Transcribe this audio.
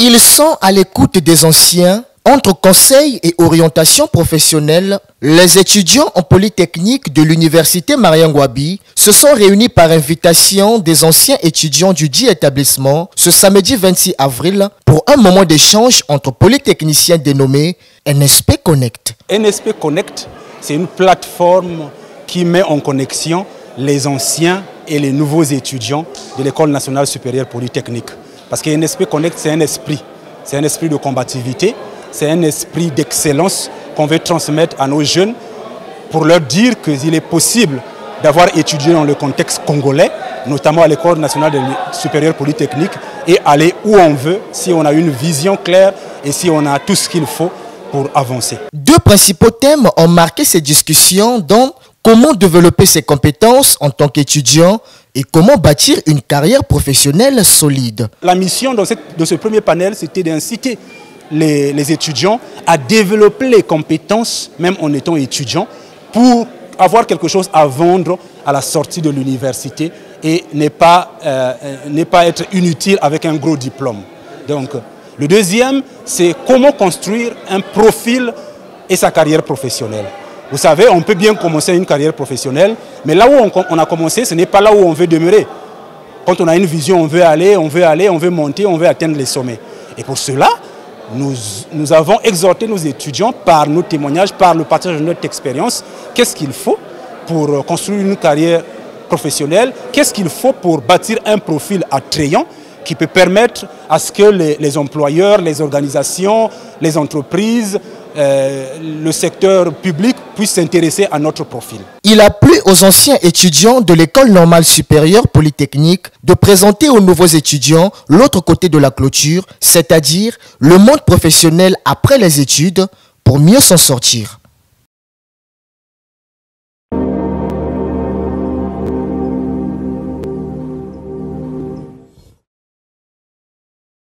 Ils sont à l'écoute des anciens. Entre conseils et orientation professionnelle, les étudiants en polytechnique de l'université Mariangouabi se sont réunis par invitation des anciens étudiants du dit établissement ce samedi 26 avril pour un moment d'échange entre polytechniciens dénommé NSP Connect. NSP Connect, c'est une plateforme qui met en connexion les anciens et les nouveaux étudiants de l'École nationale supérieure polytechnique. Parce que NSP Connect, c'est un esprit de combativité. C'est un esprit d'excellence qu'on veut transmettre à nos jeunes pour leur dire qu'il est possible d'avoir étudié dans le contexte congolais, notamment à l'École nationale supérieure polytechnique, et aller où on veut si on a une vision claire et si on a tout ce qu'il faut pour avancer. Deux principaux thèmes ont marqué ces discussions, dont comment développer ses compétences en tant qu'étudiant et comment bâtir une carrière professionnelle solide. La mission de ce premier panel, c'était d'inciter les étudiants à développer les compétences, même en étant étudiants, pour avoir quelque chose à vendre à la sortie de l'université et ne pas être inutile avec un gros diplôme. Donc, le deuxième, c'est comment construire un profil et sa carrière professionnelle. Vous savez, on peut bien commencer une carrière professionnelle, mais là où on a commencé, ce n'est pas là où on veut demeurer. Quand on a une vision, on veut aller, on veut monter, on veut atteindre les sommets. Et pour cela, nous avons exhorté nos étudiants par nos témoignages, par le partage de notre expérience, qu'est-ce qu'il faut pour construire une carrière professionnelle, qu'est-ce qu'il faut pour bâtir un profil attrayant qui peut permettre à ce que les employeurs, les organisations, les entreprises, le secteur public puissent s'intéresser à notre profil. Il a plu aux anciens étudiants de l'École normale supérieure polytechnique de présenter aux nouveaux étudiants l'autre côté de la clôture, c'est-à-dire le monde professionnel après les études pour mieux s'en sortir.